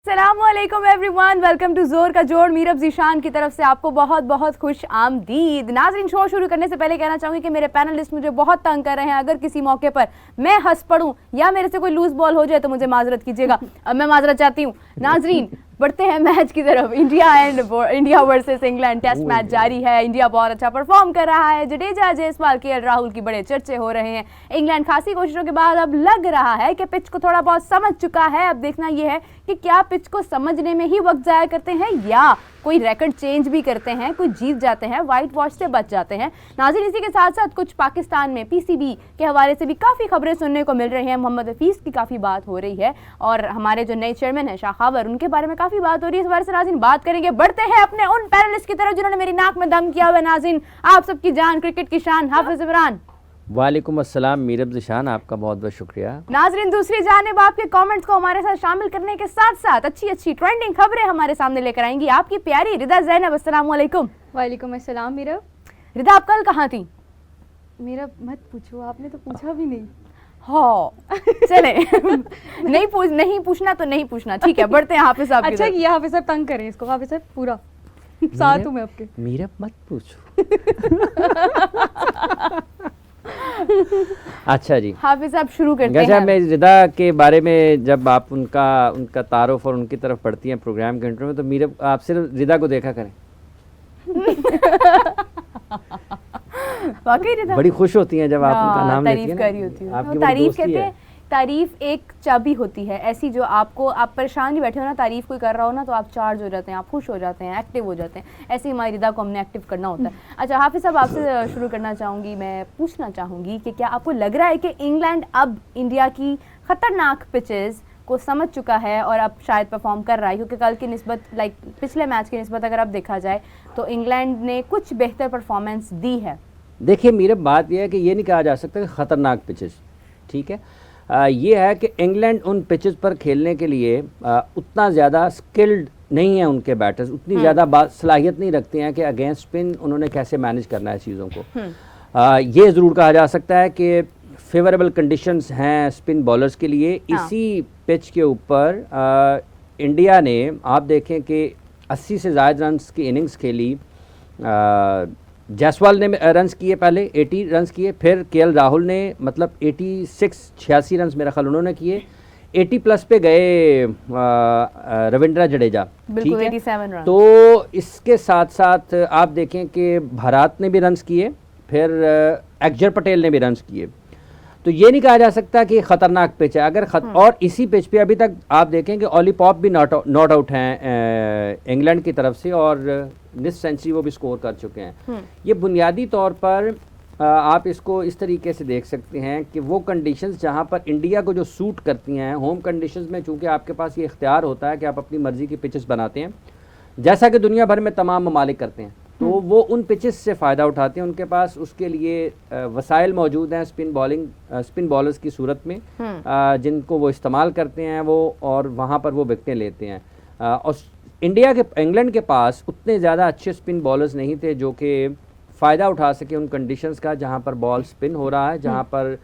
अस्सलामुअलैकुम everyone, welcome to जोर का जोड़। मीरब ज़ीशान की तरफ से आपको बहुत बहुत खुश आमदीद। नाज़रीन, शो शुरू करने से पहले कहना चाहूँगी कि मेरे पैनलिस्ट मुझे बहुत तंग कर रहे हैं। अगर किसी मौके पर मैं हंस पड़ूँ या मेरे से कोई लूज बॉल हो जाए तो मुझे माजरत कीजिएगा। अब मैं माजरत चाहती हूँ। नाज़रीन, बढ़ते हैं मैच की तरफ। India versus England test match जारी है। इंडिया बहुत अच्छा परफॉर्म कर रहा है। जडेजा, जयसवाल, केएल राहुल की बड़े चर्चे हो रहे हैं। इंग्लैंड खासी कोशिशों के बाद अब लग रहा है कि पिच को थोड़ा बहुत समझ चुका है। अब देखना यह है कि क्या पिच को समझने में ही वक्त जाया करते हैं या कोई रिकॉर्ड चेंज भी करते हैं, कोई जीत जाते हैं, व्हाइट वॉश से बच जाते हैं। नाज़रीन, इसी के साथ साथ कुछ पाकिस्तान में पीसीबी के हवाले से भी काफ़ी खबरें सुनने को मिल रही हैं। मोहम्मद हफीज़ की काफ़ी बात हो रही है और हमारे जो नए चेयरमैन हैं शाह खावर, उनके बारे में काफ़ी बात हो रही है। इस बारे से नाज़रीन बात करेंगे। बढ़ते हैं अपने उन पैनलिस्ट की तरफ जिन्होंने मेरी नाक में दम किया हुआ है। नाज़रीन, आप सबकी जान, क्रिकेट की शान, हाफिज इमरान। वालेकुम अस्सलाम मीरब ज़ीशान, आपका बहुत बहुत शुक्रिया। नाज़रीन, दूसरी जानिब आपके कमेंट्स को हमारे साथ शामिल करने के साथ साथ अच्छी अच्छी ट्रेंडिंग खबरें हमारे सामने लेकर आएंगी आपकी प्यारी रिदा ज़ैनब। अस्सलाम वालेकुम। वालेकुम अस्सलाम। मीरब, रिदा, आप कल कहाँ थी? मीरब मत पूछो, आपने तो पूछा भी नहीं। हाँ चले नहीं पूछना तो नहीं पूछना, ठीक है। बढ़ते हैं हाफिज साहब। अच्छा किया, हाफिज साहब तंग करें इसको। हाफिज साहब पूरा साथ हूँ मैं आपके। मीरब मत पूछो। अच्छा जी, हाफिज साहब शुरू करते हैं। मैं रिदा के बारे में जब आप उनका तारुफ और उनकी तरफ पढ़ती हैं प्रोग्राम के इंटरव्यू में, तो मीरब आप सिर्फ रिदा को देखा करें। वाकई रिदा बड़ी खुश होती हैं जब आप उनका नाम लेती हैं। तारीफ कर रही होती है। आपकी तारीफ कहते हैं, तारीफ एक चाबी होती है ऐसी जो आपको, आप परेशान नहीं बैठे हो ना, तारीफ कोई कर रहा हो ना तो आप चार्ज हो जाते हैं, आप खुश हो जाते हैं, एक्टिव हो जाते हैं। ऐसे ही हमारी रिदा को हमने एक्टिव करना होता है। अच्छा हाफिज साहब, आपसे शुरू करना चाहूँगी। मैं पूछना चाहूँगी कि क्या आपको लग रहा है कि इंग्लैंड अब इंडिया की खतरनाक पिचेस को समझ चुका है और अब शायद परफॉर्म कर रहा है? क्योंकि कल की निस्बत, पिछले मैच की निस्बत अगर अब देखा जाए तो इंग्लैंड ने कुछ बेहतर परफॉर्मेंस दी है। देखिए मीरब, बात यह है कि ये नहीं कहा जा सकता कि ख़तरनाक पिचेस, ठीक है। ये है कि इंग्लैंड उन पिचेस पर खेलने के लिए उतना ज़्यादा स्किल्ड नहीं है, उनके बैटर्स उतनी ज़्यादा सलाहियत नहीं रखते हैं कि अगेंस्ट स्पिन उन्होंने कैसे मैनेज करना है चीज़ों को। ये ज़रूर कहा जा सकता है कि फेवरेबल कंडीशंस हैं स्पिन बॉलर्स के लिए। इसी पिच के ऊपर इंडिया ने, आप देखें कि 80 से ज़्यादा रन्स की इनिंग्स खेली। जायसवाल ने रन्स किए, पहले 80 रन्स किए, फिर केएल राहुल ने मतलब 86 रन्स मेरा ख्याल उन्होंने किए। 80 प्लस पे गए रविंद्र जडेजा, ठीक है। 87 रन। तो इसके साथ साथ आप देखें कि भारत ने भी रन्स किए, फिर अक्षर पटेल ने भी रन्स किए। तो ये नहीं कहा जा सकता कि खतरनाक पिच है। और इसी पिच पे अभी तक आप देखें कि ओली पॉप भी नॉट आउट हैं इंग्लैंड की तरफ से और निस सेंचुरी वो भी स्कोर कर चुके हैं। ये बुनियादी तौर पर आप इसको इस तरीके से देख सकते हैं कि वो कंडीशंस जहां पर इंडिया को जो सूट करती हैं, होम कंडीशंस में चूंकि आपके पास ये इख्तियार होता है कि आप अपनी मर्जी की पिचेस बनाते हैं, जैसा कि दुनिया भर में तमाम ममालिक करते हैं, तो वो उन पिचेस से फ़ायदा उठाते हैं। उनके पास उसके लिए वसाइल मौजूद हैं स्पिन बॉलर्स की सूरत में, जिनको वो इस्तेमाल करते हैं वो, और वहाँ पर वो विकेटें लेते हैं। और इंग्लैंड के पास उतने ज़्यादा अच्छे स्पिन बॉलर्स नहीं थे जो कि फ़ायदा उठा सके उन कंडीशंस का जहाँ पर बॉल स्पिन हो रहा है, जहाँ पर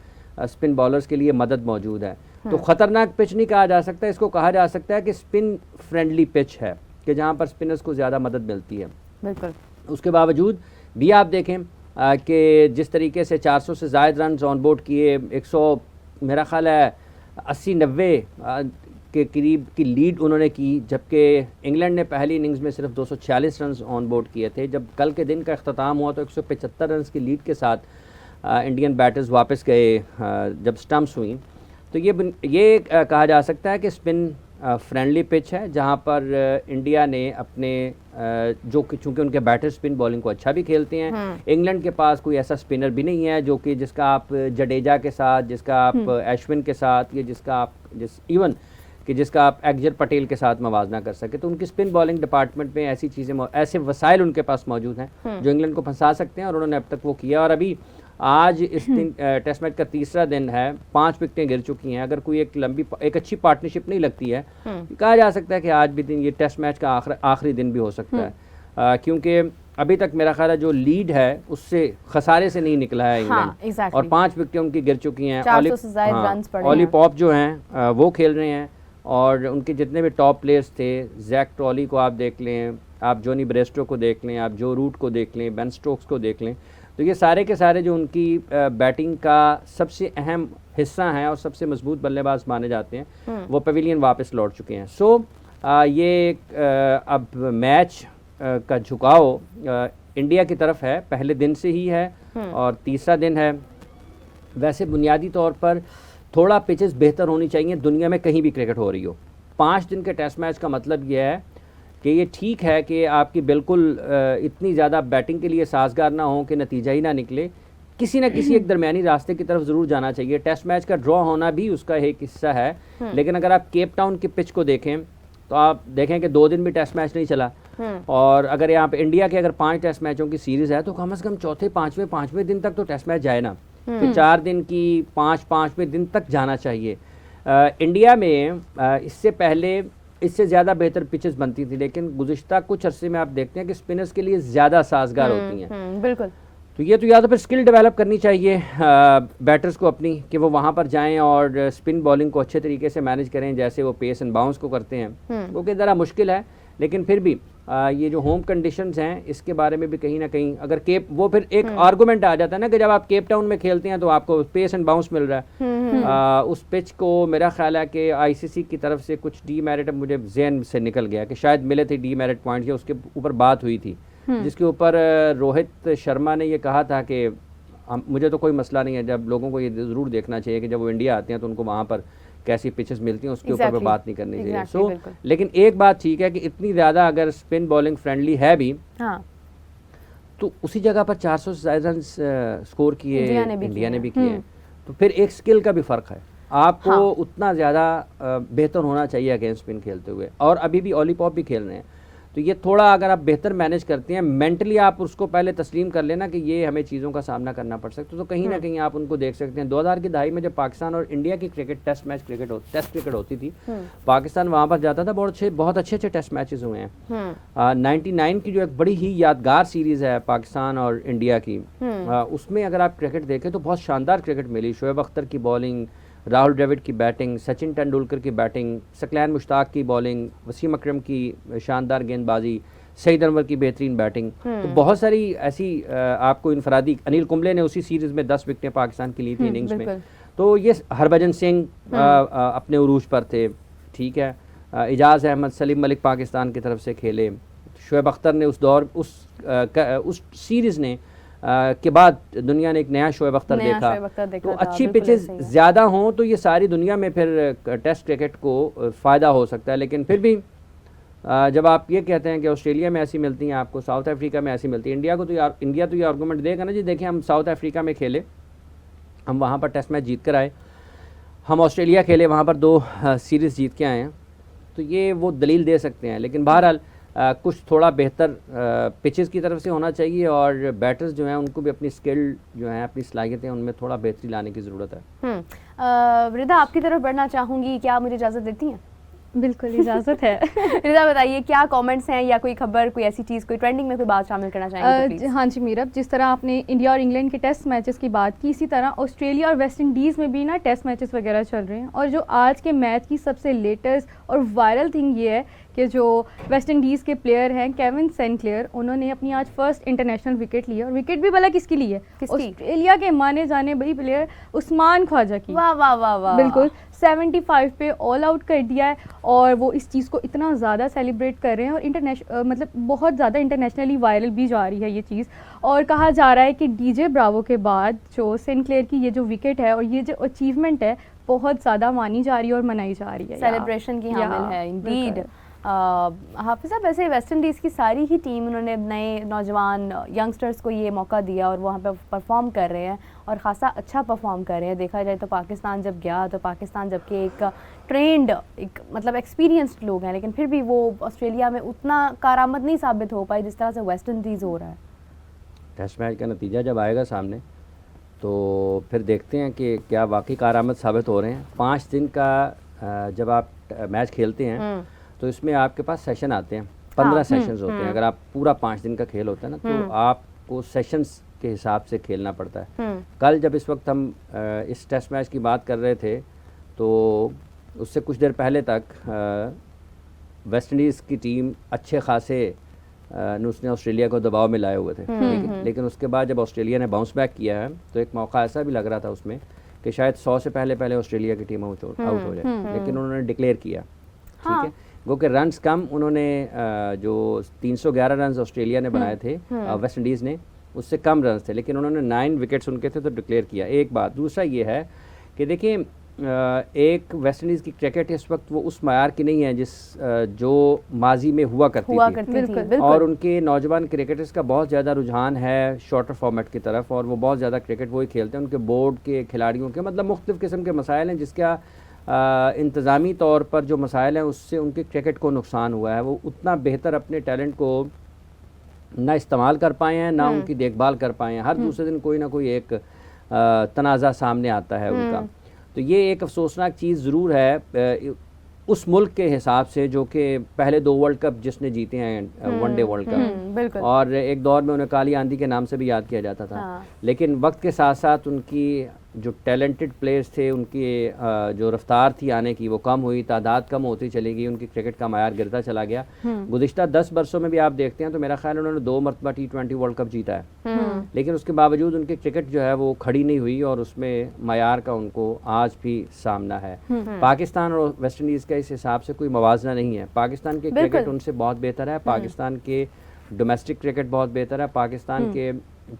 स्पिन बॉलर्स के लिए मदद मौजूद है। तो ख़तरनाक पिच नहीं कहा जा सकता, इसको कहा जा सकता है कि स्पिन फ्रेंडली पिच है, कि जहाँ पर स्पिनर्स को ज़्यादा मदद मिलती है। बिल्कुल। उसके बावजूद भी आप देखें कि जिस तरीके से 400 से ज़ायद रन ऑन बोर्ड किए, 100 मेरा ख़्याल है 80-90 के करीब की लीड उन्होंने की, जबकि इंग्लैंड ने पहली इनिंग्स में सिर्फ 246 रन ऑन बोर्ड किए थे। जब कल के दिन का अख्ताम हुआ तो 175 रन की लीड के साथ इंडियन बैटर्स वापस गए जब स्टम्प्स हुई। तो ये कहा जा सकता है कि स्पिन फ्रेंडली पिच है, जहां पर इंडिया ने अपने जो कि चूंकि उनके बैटर स्पिन बॉलिंग को अच्छा भी खेलते हैं, इंग्लैंड के पास कोई ऐसा स्पिनर भी नहीं है जो कि जिसका आप जडेजा के साथ, जिसका आप अश्विन के साथ, या जिसका आप अक्षर पटेल के साथ मवाजना कर सके। तो उनकी स्पिन बॉलिंग डिपार्टमेंट में ऐसी चीज़ें, ऐसे वसाइल उनके पास मौजूद हैं जो इंग्लैंड को फंसा सकते हैं, और उन्होंने अब तक वो किया। और अभी आज इस टेस्ट मैच का तीसरा दिन है, 5 विकेटें गिर चुकी हैं। अगर कोई एक अच्छी पार्टनरशिप नहीं लगती है, कहा जा सकता है कि आज भी दिन, ये टेस्ट मैच का आखिरी दिन भी हो सकता है, क्योंकि अभी तक मेरा ख्याल है जो लीड है उससे खसारे से नहीं निकला है इंग्लैंड। और 5 विकेटें उनकी गिर चुकी हैं। ओली पॉप जो हैं वो खेल रहे हैं, और उनके जितने भी टॉप प्लेयर्स थे, जैक ट्रॉली को आप देख लें, आप जॉनी ब्रेस्टो को देख लें, आप जो रूट को देख लें, बेन स्टोक्स को देख लें, तो ये सारे के सारे जो उनकी बैटिंग का सबसे अहम हिस्सा हैं और सबसे मजबूत बल्लेबाज माने जाते हैं, वो पवेलियन वापस लौट चुके हैं। सो ये अब मैच का झुकाव इंडिया की तरफ है, पहले दिन से ही है और तीसरा दिन है। वैसे बुनियादी तौर पर थोड़ा पिचेस बेहतर होनी चाहिए, दुनिया में कहीं भी क्रिकेट हो रही हो। 5 दिन के टेस्ट मैच का मतलब ये है कि ये ठीक है कि आपकी बिल्कुल इतनी ज़्यादा बैटिंग के लिए साजगार ना हो कि नतीजा ही ना निकले, किसी ना किसी एक दरमियानी रास्ते की तरफ ज़रूर जाना चाहिए। टेस्ट मैच का ड्रॉ होना भी उसका एक हिस्सा है, लेकिन अगर आप केप टाउन की पिच को देखें तो आप देखें कि 2 दिन भी टेस्ट मैच नहीं चला, और अगर यहाँ पे इंडिया के अगर 5 टेस्ट मैचों की सीरीज़ है तो कम से कम चौथे पाँचवें दिन तक तो टेस्ट मैच जाए ना, फिर 4 दिन की 5वें दिन तक जाना चाहिए। इंडिया में इससे पहले इससे ज़्यादा बेहतर पिचेस बनती थी, लेकिन गुज़िश्ता कुछ अरसे में आप देखते हैं कि स्पिनर्स के लिए ज़्यादा साजगार होती हैं। बिल्कुल। तो ये तो या तो फिर स्किल डेवलप करनी चाहिए बैटर्स को अपनी, कि वो वहाँ पर जाएं और स्पिन बॉलिंग को अच्छे तरीके से मैनेज करें, जैसे वो पेस एंड बाउंस को करते हैं, वो कि ज़रा मुश्किल है, लेकिन फिर भी ये जो होम कंडीशंस हैं इसके बारे में भी कहीं ना कहीं अगर केप, वो फिर एक आर्गूमेंट आ जाता है ना कि जब आप केप टाउन में खेलते हैं तो आपको पेस एंड बाउंस मिल रहा है। उस पिच को मेरा ख्याल है कि आईसीसी की तरफ से कुछ डीमेरिट, मुझे जहन से निकल गया कि शायद मिले थे डीमेरिट पॉइंट, या उसके ऊपर बात हुई थी, जिसके ऊपर रोहित शर्मा ने ये कहा था कि मुझे तो कोई मसला नहीं है, जब लोगों को ये ज़रूर देखना चाहिए कि जब वो इंडिया आते हैं तो उनको वहाँ पर कैसी पिचेस मिलती हैं, उसके ऊपर बात नहीं करनी चाहिए। सो लेकिन एक बात ठीक है कि इतनी ज़्यादा अगर स्पिन बॉलिंग फ्रेंडली है भी, तो उसी जगह पर 400 से ज़्यादा रन स्कोर किए इंडिया ने भी किए, तो फिर एक स्किल का भी फ़र्क है। आपको उतना ज़्यादा बेहतर होना चाहिए अगेंस्ट स्पिन खेलते हुए, और अभी भी ऑलीपॉप भी खेल रहे हैं, तो ये थोड़ा अगर आप बेहतर मैनेज करते हैं मेंटली, आप उसको पहले तस्लीम कर लेना कि ये हमें चीज़ों का सामना करना पड़ सकता है, तो कहीं ना कहीं आप उनको देख सकते हैं। 2000 की दहाई में जब पाकिस्तान और इंडिया की टेस्ट क्रिकेट होती थी, पाकिस्तान वहाँ पर जाता था, बहुत अच्छे टेस्ट मैचेस हुए हैं। 99 की जो एक बड़ी ही यादगार सीरीज़ है पाकिस्तान और इंडिया की, उसमें अगर आप क्रिकेट देखें तो बहुत शानदार क्रिकेट मिली। शोएब अख्तर की बॉलिंग, राहुल द्रविड़ की बैटिंग, सचिन तेंदुलकर की बैटिंग, सकलैन मुश्ताक की बॉलिंग, वसीम अकरम की शानदार गेंदबाजी, सईद अनवर की बेहतरीन बैटिंग, तो बहुत सारी ऐसी आपको इनफरादी, अनिल कुंबले ने उसी सीरीज़ में 10 विकेटें पाकिस्तान की ली थी इनिंग्स में, तो ये हरभजन सिंह अपने उरूज पर थे, ठीक है, इजाज़ अहमद, सलीम मलिक पाकिस्तान की तरफ से खेले, शोएब अख्तर ने उस सीरीज़ ने के बाद दुनिया ने एक नया शोएब अख्तर देखा, तो अच्छी पिचेस ज़्यादा हों तो ये सारी दुनिया में फिर टेस्ट क्रिकेट को फ़ायदा हो सकता है। लेकिन फिर भी जब आप ये कहते हैं कि ऑस्ट्रेलिया में ऐसी मिलती हैं आपको, साउथ अफ्रीका में ऐसी मिलती है, इंडिया तो ये आर्गूमेंट देगा ना जी, देखिए हम साउथ अफ्रीका में खेले, हम वहाँ पर टेस्ट मैच जीत कर आए, हम ऑस्ट्रेलिया खेले, वहाँ पर 2 सीरीज़ जीत के आए हैं, तो ये वो दलील दे सकते हैं। लेकिन बहरहाल कुछ थोड़ा बेहतर पिचेस की तरफ से होना चाहिए, और बैटर्स जो हैं उनको भी अपनी स्किल जो है, अपनी सलाहियतें, उनमें थोड़ा बेहतरी लाने की ज़रूरत है। रिदा, आपकी तरफ बढ़ना चाहूँगी, क्या आप मुझे इजाज़त देती हैं? बिल्कुल इजाज़त है। रिदा बताइए, क्या कमेंट्स हैं या कोई खबर, कोई ऐसी चीज़, कोई ट्रेंडिंग में कोई बात शामिल करना चाहेंगे तो हाँ जी मीरब, जिस तरह आपने इंडिया और इंग्लैंड के टेस्ट मैचेस की बात की, इसी तरह ऑस्ट्रेलिया और वेस्ट इंडीज़ में भी ना टेस्ट मैचेस वगैरह चल रहे हैं, और जो आज के मैच की सबसे लेटेस्ट और वायरल थिंग ये है कि जो वेस्ट इंडीज़ के प्लेयर हैं केविन सेंक्लेयर, उन्होंने अपनी आज फर्स्ट इंटरनेशनल विकेट ली है, और विकेट भी भला किसकी ली है? ऑस्ट्रेलिया के माने जाने बड़ी प्लेयर उस्मान ख्वाजा की। वाह वाह वाह वाह, बिल्कुल 75 पे ऑल आउट कर दिया है, और वो इस चीज़ को इतना ज़्यादा सेलिब्रेट कर रहे हैं, और मतलब बहुत ज़्यादा इंटरनेशनली वायरल भी जा रही है ये चीज़, और कहा जा रहा है कि डीजे ब्रावो के बाद जो सेंक्लेयर की ये जो विकेट है और ये जो अचीवमेंट है बहुत ज़्यादा मानी जा रही है और मनाई जा रही है, सेलिब्रेशन की हामिल है इंडीड। हाफिज़ साहब, वैसे वेस्ट इंडीज़ की सारी ही टीम, उन्होंने नए नौजवान यंगस्टर्स को ये मौका दिया और वहाँ पे परफॉर्म कर रहे हैं, और ख़ासा अच्छा परफॉर्म कर रहे हैं। देखा जाए तो पाकिस्तान जब गया, तो पाकिस्तान जबकि एक ट्रेंड, एक मतलब एक्सपीरियंस्ड लोग हैं, लेकिन फिर भी वो ऑस्ट्रेलिया में उतना कारआमद नहीं साबित हो पाई जिस तरह से वेस्ट इंडीज़ हो रहा है। टेस्ट मैच का नतीजा जब आएगा सामने तो फिर देखते हैं कि क्या वाकई कारआमद साबित हो रहे हैं। 5 दिन का जब आप मैच खेलते हैं तो इसमें आपके पास सेशन आते हैं, 15 सेशंस होते हैं। अगर आप पूरा 5 दिन का खेल होता है ना, तो आपको सेशंस के हिसाब से खेलना पड़ता है। कल जब इस वक्त हम इस टेस्ट मैच की बात कर रहे थे, तो उससे कुछ देर पहले तक वेस्ट इंडीज़ की टीम अच्छे खासे उसने ऑस्ट्रेलिया को दबाव में लाए हुए थे, लेकिन उसके बाद जब ऑस्ट्रेलिया ने बाउंस बैक किया है तो एक मौका ऐसा भी लग रहा था उसमें कि शायद 100 से पहले ऑस्ट्रेलिया की टीम आउट हो जाए, लेकिन उन्होंने डिक्लेयर किया, ठीक है। गो के रन्स कम उन्होंने जो 311 रन ऑस्ट्रेलिया ने बनाए थे वेस्ट इंडीज़ ने, उससे कम रन थे, लेकिन उन्होंने 9 विकेट्स उनके थे तो डिक्लेयर किया। एक बात, दूसरा ये है कि देखिए एक वेस्ट इंडीज़ की क्रिकेट इस वक्त वो उस मयार की नहीं है जो माजी में हुआ करती थी। बिल्कुल। और उनके नौजवान क्रिकेटर्स का बहुत ज़्यादा रुझान है शॉर्टर फॉर्मेट की तरफ, और वो बहुत ज़्यादा क्रिकेट वही खेलते हैं। उनके बोर्ड के खिलाड़ियों के मतलब मुख्तलिफ़ किस्म के मसाइल हैं, जिसका इंतज़ामी तौर पर जो मसाइल हैं उससे उनके क्रिकेट को नुकसान हुआ है। वो उतना बेहतर अपने टैलेंट को ना इस्तेमाल कर पाए हैं, ना उनकी देखभाल कर पाए हैं। हर दूसरे दिन कोई ना कोई एक तनाज़ा सामने आता है उनका। तो ये एक अफसोसनाक चीज़ ज़रूर है उस मुल्क के हिसाब से जो कि पहले 2 वर्ल्ड कप जिसने जीते हैं, वनडे वर्ल्ड कप, और एक दौर में उन्हें काली आंधी के नाम से भी याद किया जाता था। लेकिन वक्त के साथ साथ उनकी जो टैलेंटेड प्लेयर्स थे, उनकी जो रफ्तार थी आने की वो कम हुई, तादाद कम होती चली गई, उनकी क्रिकेट का मयार गिरता चला गया। गुज़िश्ता 10 वर्षों में भी आप देखते हैं तो मेरा ख्याल उन्होंने 2 मरतबा T20 वर्ल्ड कप जीता है, लेकिन उसके बावजूद उनकी क्रिकेट जो है वो खड़ी नहीं हुई, और उसमें मयार का उनको आज भी सामना है। पाकिस्तान और वेस्ट इंडीज़ का इस हिसाब से कोई मवाजना नहीं है। पाकिस्तान के क्रिकेट उनसे बहुत बेहतर है, पाकिस्तान के डोमेस्टिक क्रिकेट बहुत बेहतर है, पाकिस्तान के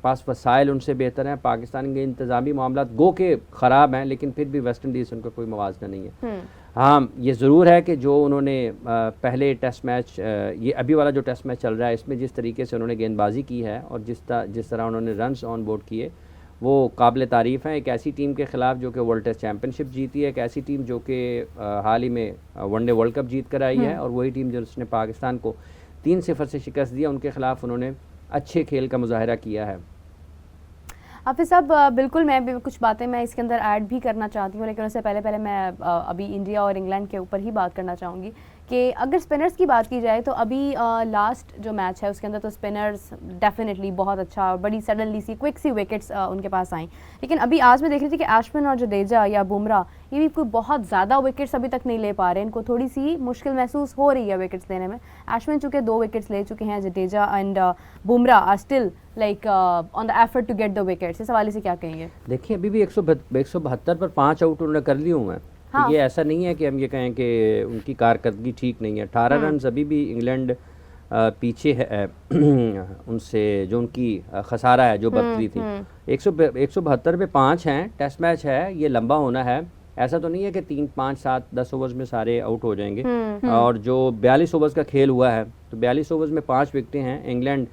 पास वसाइल उनसे बेहतर हैं, पाकिस्तान के इंतज़ामी मामला गो के ख़राब हैं, लेकिन फिर भी वेस्ट इंडीज़ उनका कोई मवाजना नहीं है। हाँ, ये ज़रूर है कि जो उन्होंने पहले टेस्ट मैच, ये अभी वाला जो टेस्ट मैच चल रहा है, इसमें जिस तरीके से उन्होंने गेंदबाजी की है और जिस तरह उन्होंने रन्स ऑन बोर्ड किए, वो काबिल तारीफ़ है। एक ऐसी टीम के ख़िलाफ़ जो कि वर्ल्ड टेस्ट चैम्पियनशिप जीती है, एक ऐसी टीम जो कि हाल ही में वनडे वर्ल्ड कप जीत कर आई है, और वही टीम जिसने पाकिस्तान को 3-0 से शिकस्त दिया, उनके ख़िलाफ़ उन्होंने अच्छे खेल का मुजाहरा किया है। हाफिज़ साहब, बिल्कुल मैं भी कुछ बातें मैं इसके अंदर ऐड भी करना चाहती हूँ, लेकिन उससे पहले मैं अभी इंडिया और इंग्लैंड के ऊपर ही बात करना चाहूँगी कि अगर स्पिनर्स की बात की जाए तो अभी लास्ट जो मैच है उसके अंदर तो स्पिनर्स डेफिनेटली बहुत अच्छा, बड़ी सडनली सी क्विक सी विकेट्स उनके पास आई, लेकिन अभी आज मैं देख रही थी कि एशविन और जडेजा या बुमराह ये भी कोई बहुत ज़्यादा विकेट्स अभी तक नहीं ले पा रहे हैं। इनको थोड़ी सी मुश्किल महसूस हो रही है विकेट्स लेने में। एशविन चूँकि 2 विकेट्स ले चुके हैं, Jadeja and Bumrah are still like on the effort to get the wickets. इस हवाले से क्या कहेंगे? देखिए, अभी भी 172 पर 5 आउट उन्होंने कर लिए हुए हैं। हाँ। तो ये ऐसा नहीं है कि हम ये कहें कि उनकी कारकर्दगी ठीक नहीं है। 18 रन अभी भी इंग्लैंड पीछे है उनसे, जो उनकी खसारा है, जो बढ़ती थी। 172 पे 5 हैं, टेस्ट मैच है, ये लंबा होना है। ऐसा तो नहीं है कि 3, 5, 7, 10 ओवर्स में सारे आउट हो जाएंगे। और जो 42 ओवर्स का खेल हुआ है, तो 42 ओवर्स में 5 विकेटें हैं। इंग्लैंड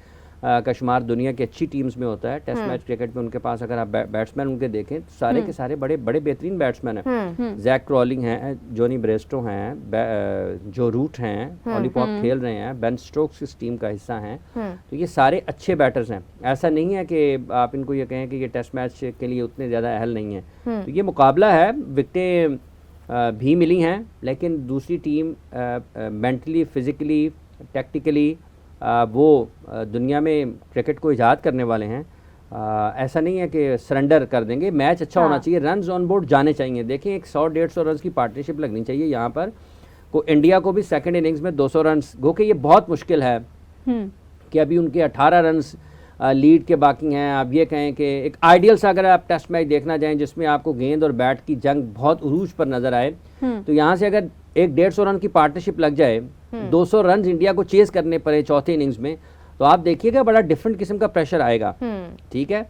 का शुमार दुनिया की अच्छी टीम्स में होता है टेस्ट मैच क्रिकेट में। उनके पास अगर आप बैट्समैन उनके देखें तो सारे के सारे बड़े बड़े बेहतरीन बैट्समैन हैं। जैक ट्रॉलिंग हैं, जॉनी ब्रेस्टो हैं, जो रूट हैं, ऑली पॉप खेल रहे हैं, बेन स्टोक्स इस टीम का हिस्सा हैं। तो ये सारे अच्छे बैटर्स हैं। ऐसा नहीं है कि आप इनको ये कहें कि ये टेस्ट मैच के लिए उतने ज़्यादा अहल नहीं है। तो ये मुकाबला है, विकेटें भी मिली हैं, लेकिन दूसरी टीम मेंटली, फिज़िकली, टैक्टिकली वो दुनिया में क्रिकेट को ईजाद करने वाले हैं। ऐसा नहीं है कि सरेंडर कर देंगे। मैच अच्छा होना चाहिए, रन्स ऑन बोर्ड जाने चाहिए। देखें, एक 100-150 रन की पार्टनरशिप लगनी चाहिए यहाँ पर। को इंडिया को भी सेकंड इनिंग्स में 200 रन, गो के ये बहुत मुश्किल है कि अभी उनके 18 रन लीड के बाकी हैं। आप ये कहें कि एक आइडियल सा अगर आप टेस्ट मैच देखना चाहें जिसमें आपको गेंद और बैट की जंग बहुत उरूज पर नजर आए, तो यहाँ से अगर 150 रन की पार्टनरशिप लग जाए, 200 रन इंडिया को चेस करने पड़े चौथे इनिंग्स में, तो आप देखिएगा बड़ा डिफरेंट किस्म का प्रेशर आएगा। ठीक है,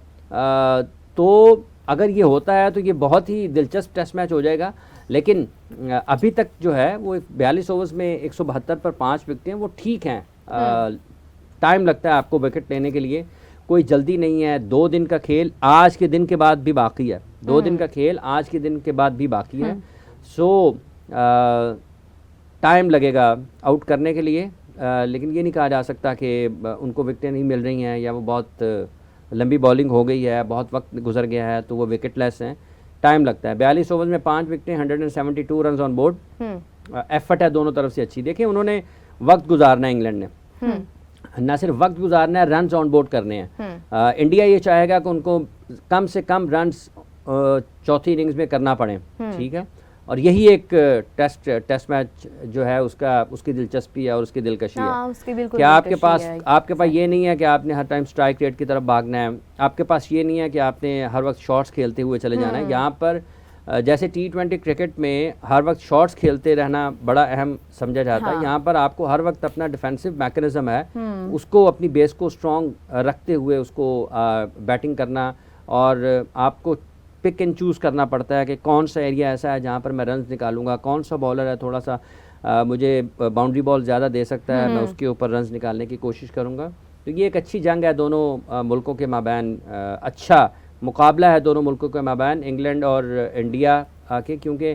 तो अगर ये होता है तो ये बहुत ही दिलचस्प टेस्ट मैच हो जाएगा। लेकिन अभी तक जो है वो 42 ओवर्स में 172 पर 5 विकेटें वो ठीक हैं। टाइम लगता है आपको विकेट लेने के लिए, कोई जल्दी नहीं है। 2 दिन का खेल आज के दिन के बाद भी बाकी है। 2 दिन का खेल आज के दिन के बाद भी बाकी है। सो टाइम लगेगा आउट करने के लिए, लेकिन ये नहीं कहा जा सकता कि उनको विकेटें नहीं मिल रही हैं या वो बहुत लंबी बॉलिंग हो गई है, बहुत वक्त गुजर गया है तो वो विकेट लेस हैं। टाइम लगता है। 42 ओवर्स में 5 विकेटें, 172 रन ऑन बोर्ड। एफर्ट है दोनों तरफ से अच्छी। देखिए, उन्होंने वक्त गुजारना है, इंग्लैंड ने ना सिर्फ वक्त गुजारना है, रन ऑन बोर्ड करने हैं। इंडिया ये चाहेगा कि उनको कम से कम रन चौथी इनिंग्स में करना पड़े। ठीक है, और यही एक टेस्ट मैच जो है उसकी दिलचस्पी है और उसकी दिलकशी है उसकी बिल्कुल कि आपके दिलकशी पास ये नहीं है कि आपने हर टाइम स्ट्राइक रेट की तरफ भागना है, आपके पास ये नहीं है कि आपने हर वक्त शॉट्स खेलते हुए चले जाना है। यहाँ पर जैसे T20 क्रिकेट में हर वक्त शॉट्स खेलते रहना बड़ा अहम समझा जाता है, यहाँ पर आपको हर वक्त अपना डिफेंसिव मैकेनिज्म है उसको अपनी बेस को स्ट्रॉन्ग रखते हुए उसको बैटिंग करना, और आपको पिक एंड चूज़ करना पड़ता है कि कौन सा एरिया ऐसा है जहाँ पर मैं रन्स निकालूंगा, कौन सा बॉलर है थोड़ा सा मुझे बाउंड्री बॉल ज़्यादा दे सकता है, मैं उसके ऊपर रन्स निकालने की कोशिश करूँगा। तो ये एक अच्छी जंग है दोनों मुल्कों के माबैन, अच्छा मुकाबला है दोनों मुल्कों के माबैन, इंग्लैंड और इंडिया आके, क्योंकि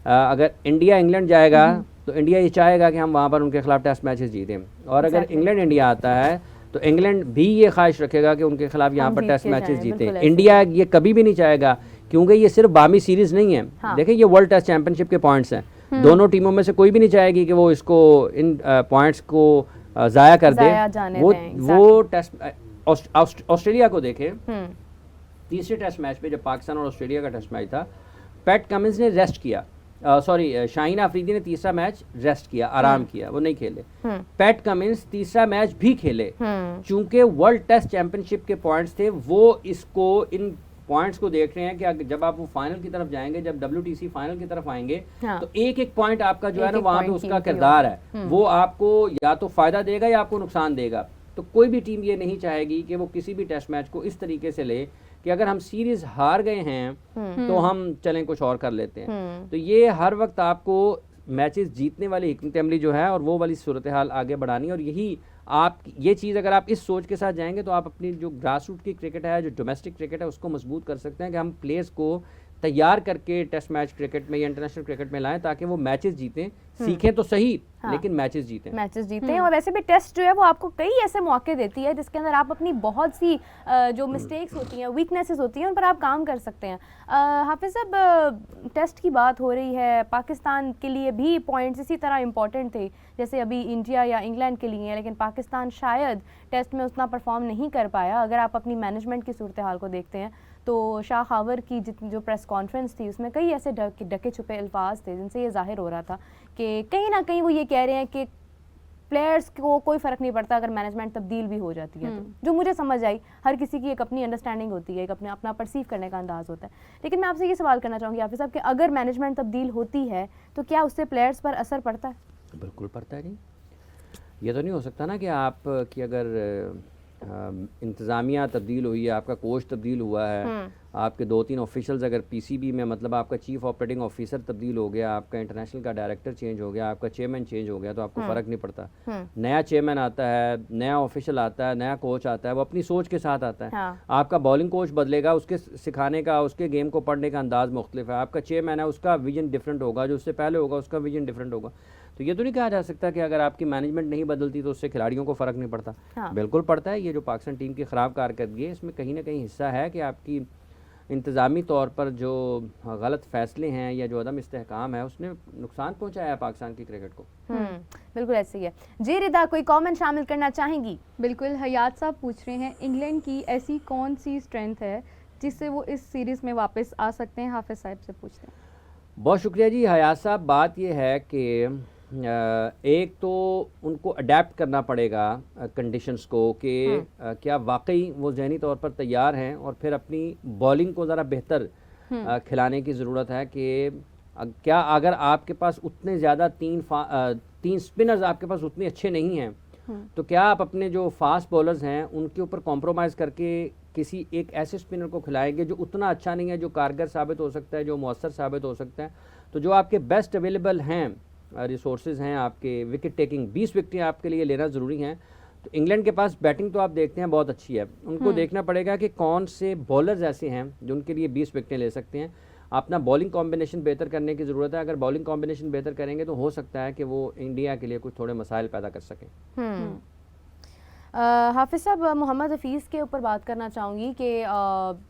अगर इंडिया इंग्लैंड जाएगा तो इंडिया ये चाहेगा कि हम वहाँ पर उनके खिलाफ टेस्ट मैचेस जीतें, और अगर इंग्लैंड इंडिया आता है तो इंग्लैंड भी ये ख्वाहिश रखेगा कि उनके खिलाफ यहाँ पर टेस्ट मैचेस जीतें। इंडिया ये कभी भी नहीं चाहेगा, क्योंकि ये सिर्फ बामी सीरीज नहीं है। देखिए ये वर्ल्ड टेस्ट चैंपियनशिप के पॉइंट्स हैं, दोनों टीमों में से कोई भी नहीं चाहेगी कि वो इसको इन पॉइंट्स को ज़ाया कर दे। वो टेस्ट ऑस्ट्रेलिया को देखें, तीसरे टेस्ट मैच में जब पाकिस्तान और ऑस्ट्रेलिया का टेस्ट मैच था, पैट कमिंस ने रेस्ट किया, शाहीन अफरीदी ने तीसरा मैच रेस्ट किया, आराम किया, वो नहीं खेले। पैट कमिंस तीसरा मैच भी खेले, चूंकि वर्ल्ड टेस्ट चैंपियनशिप के पॉइंट्स थे, वो इसको इन पॉइंट्स को देख रहे हैं कि जब आप वो फाइनल की तरफ जाएंगे, जब WTC फाइनल की तरफ आएंगे, तो एक एक पॉइंट आपका जो है ना वहाँ पे उसका किरदार है, वो आपको या तो फायदा देगा या आपको नुकसान देगा। तो कोई भी टीम ये नहीं चाहेगी कि वो किसी भी टेस्ट मैच को इस तरीके से ले कि अगर हम सीरीज हार गए हैं तो हम चलें कुछ और कर लेते हैं। तो ये हर वक्त आपको मैचेस जीतने वाली हिकमत अमली जो है और वो वाली सूरत हाल आगे बढ़ानी, और यही आप ये चीज़ अगर आप इस सोच के साथ जाएंगे तो आप अपनी जो ग्रास रूट की क्रिकेट है, जो डोमेस्टिक क्रिकेट है, उसको मजबूत कर सकते हैं कि हम प्लेयर्स को तैयार करके टेस्ट मैच क्रिकेट में या इंटरनेशनल क्रिकेट में लाएं ताकि वो मैचेस जीतें, सीखें तो सही लेकिन मैचेस जीतें। और वैसे भी टेस्ट जो है वो आपको कई ऐसे मौके देती है जिसके अंदर आप अपनी बहुत सी जो मिस्टेक्स होती हैं, वीकनेसेस होती हैं, उन पर आप काम कर सकते हैं। हाफिज साहब, टेस्ट की बात हो रही है, पाकिस्तान के लिए भी पॉइंट्स इसी तरह इंपॉर्टेंट थे जैसे अभी इंडिया या इंग्लैंड के लिए, लेकिन पाकिस्तान शायद टेस्ट में उतना परफॉर्म नहीं कर पाया। अगर आप अपनी मैनेजमेंट की सूरत हाल को देखते हैं तो शाह खावर की जो प्रेस कॉन्फ्रेंस थी उसमें कई ऐसे ढके छुपे अल्फाज थे जिनसे ये जाहिर हो रहा था कि कहीं ना कहीं वो ये कह रहे हैं कि प्लेयर्स को कोई फ़र्क नहीं पड़ता अगर मैनेजमेंट तब्दील भी हो जाती है। तो जो मुझे समझ आई, हर किसी की एक अपनी अंडरस्टैंडिंग होती है, एक अपना परसीव करने का अंदाज़ होता है। लेकिन मैं आपसे ये सवाल करना चाहूँगी हाफिज़ साहब कि अगर मैनेजमेंट तब्दील होती है तो क्या उससे प्लेयर्स पर असर पड़ता है? बिल्कुल पड़ता है जी। ये तो नहीं हो सकता ना कि आप कि अगर इंतज़ामिया तब्दील हुई है, आपका कोच तब्दील हुआ है, आपके 2-3 ऑफिशियल्स अगर PCB में, मतलब आपका चीफ ऑपरेटिंग ऑफिसर तब्दील हो गया, आपका इंटरनेशनल का डायरेक्टर चेंज हो गया, आपका चेयरमैन चेंज हो गया, तो आपको फ़र्क नहीं पड़ता। नया चेयरमैन आता है, नया ऑफिशियल आता है, नया कोच आता है, वो अपनी सोच के साथ आता है। आपका बॉलिंग कोच बदलेगा, उसके सिखाने का, उसके गेम को पढ़ने का अंदाज़ मुख्तलिफ है। आपका चेयरमैन है, उसका विजन डिफरेंट होगा, जो उससे पहले होगा उसका विजन डिफरेंट होगा। तो ये तो नहीं कहा जा सकता कि अगर आपकी मैनेजमेंट नहीं बदलती तो उससे खिलाड़ियों को फ़र्क नहीं पड़ता। बिल्कुल पड़ता है। ये जो पाकिस्तान टीम की ख़राब कारकर्दगी है, इसमें कहीं ना कहीं हिस्सा है कि आपकी इंतज़ामी तौर पर जो गलत फ़ैसले हैं या जो अदम इस्तेहकाम है उसने नुकसान पहुंचाया है पाकिस्तान की क्रिकेट को। बिल्कुल ऐसे ही है जी। रिदा, कोई कमेंट शामिल करना चाहेंगी? बिल्कुल, हयात साहब पूछ रहे हैं इंग्लैंड की ऐसी कौन सी स्ट्रेंथ है जिससे वो इस सीरीज़ में वापस आ सकते हैं? हाफिज़ साहब से पूछते हैं। बहुत शुक्रिया जी हयात साहब। बात यह है कि एक तो उनको अडेप्ट करना पड़ेगा कंडीशंस को कि क्या वाकई वो जहनी तौर पर तैयार हैं, और फिर अपनी बॉलिंग को ज़रा बेहतर खिलाने की ज़रूरत है कि क्या अगर आपके पास उतने ज़्यादा तीन स्पिनर्स आपके पास उतने अच्छे नहीं हैं तो क्या आप अपने जो फास्ट बॉलर्स हैं उनके ऊपर कॉम्प्रोमाइज़ करके किसी एक ऐसे स्पिनर को खिलाएंगे जो उतना अच्छा नहीं है, जो कारगर साबित हो सकता है, जो मौसर साबित हो सकता है। तो जो आपके बेस्ट अवेलेबल हैं रिसोर्सेज हैं, आपके विकेट टेकिंग 20 विकेटें आपके लिए लेना ज़रूरी हैं। तो इंग्लैंड के पास बैटिंग तो आप देखते हैं बहुत अच्छी है, उनको देखना पड़ेगा कि कौन से बॉलर्स ऐसे हैं जो उनके लिए 20 विकेटें ले सकते हैं। अपना बॉलिंग कॉम्बिनेशन बेहतर करने की ज़रूरत है। अगर बॉलिंग कॉम्बिनेशन बेहतर करेंगे तो हो सकता है कि वो इंडिया के लिए कुछ थोड़े मसाइल पैदा कर सकें। हाफिज़ साहब, मोहम्मद हफीज़ के ऊपर बात करना चाहूँगी कि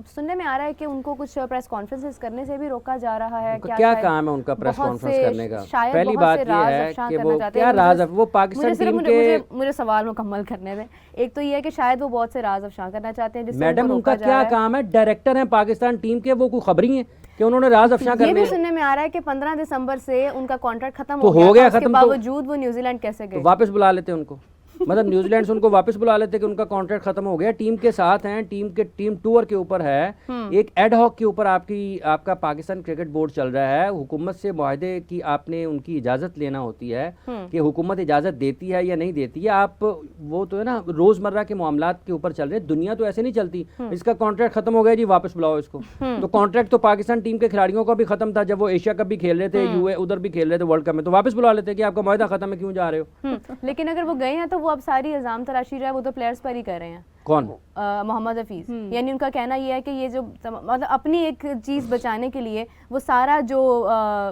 सुनने में आ रहा है कि उनको कुछ प्रेस कॉन्फ्रेंसेस करने से भी रोका जा रहा है। क्या काम है उनका प्रेस कॉन्फ्रेंस करने का? पहली बात ये है कि वो क्या राज, वो पाकिस्तान टीम के, मुझे सवाल मुकम्मल करने दें। एक तो ये है कि शायद वो बहुत से राज अफशा करना चाहते हैं। मैडम उनका क्या काम है? डायरेक्टर हैं पाकिस्तान टीम के, वो कोई खबरी हैं? कि उन्होंने राज अफशा ये करने भी सुनने में आ रहा है कि 15 दिसंबर से उनका कॉन्ट्रैक्ट खत्म तो हो गया था, खत्म, उसके बावजूद वो न्यूजीलैंड कैसे तो गए? वापस बुला लेते उनको, मतलब न्यूजीलैंड से उनको वापस बुला लेते कि उनका कॉन्ट्रैक्ट खत्म हो गया, टीम के साथ हैं, टीम टूर के ऊपर है, एक एड हॉक के ऊपर आपका पाकिस्तान क्रिकेट बोर्ड चल रहा है, हुकूमत से मुआहदे की आपने उनकी इजाज़त लेना होती है कि हुकूमत इजाज़त देती है या नहीं देती है। आप वो तो है ना रोज़मर्रा के मामलात के ऊपर चल रहे हैं, दुनिया तो ऐसे नहीं चलती, इसका कॉन्ट्रैक्ट खत्म हो गया जी वापस बुलाओ इसको। तो कॉन्ट्रैक्ट तो पाकिस्तान टीम के खिलाड़ियों का भी खत्म था जब वो एशिया कप भी खेल रहे थे, यूए उधर भी खेल रहे थे वर्ल्ड कप में, तो वापस बुला लेते कि आपका मुआहदा खत्म है, क्यों जा रहे हो। लेकिन अगर वो गए हैं तो वो अब सारी इल्जाम तराशी जो है वो तो प्लेयर्स पर ही कर रहे हैं। कौन? मोहम्मद हफीज, यानी उनका कहना यह है कि ये जो मतलब अपनी एक चीज बचाने के लिए वो सारा जो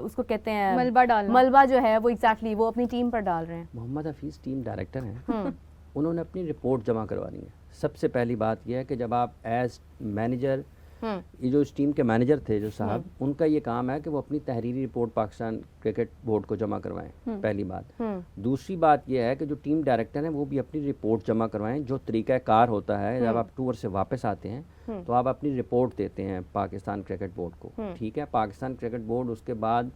उसको कहते हैं मलबा जो है वो एग्जैक्टली वो अपनी टीम पर डाल रहे हैं। मोहम्मद हफीज टीम डायरेक्टर हैं, उन्होंने अपनी रिपोर्ट जमा करवानी है। सबसे पहली बात यह है कि जब आप एज मैनेजर, ये जो इस टीम के मैनेजर थे जो साहब, उनका ये काम है कि वो अपनी तहरीरी रिपोर्ट पाकिस्तान क्रिकेट बोर्ड को जमा करवाएं, पहली बात। दूसरी बात यह है कि जो टीम डायरेक्टर हैं वो भी अपनी रिपोर्ट जमा करवाएं। जो तरीक़ाकार होता है जब आप टूर से वापस आते हैं तो आप अपनी रिपोर्ट देते हैं पाकिस्तान क्रिकेट बोर्ड को, ठीक है। पाकिस्तान क्रिकेट बोर्ड उसके बाद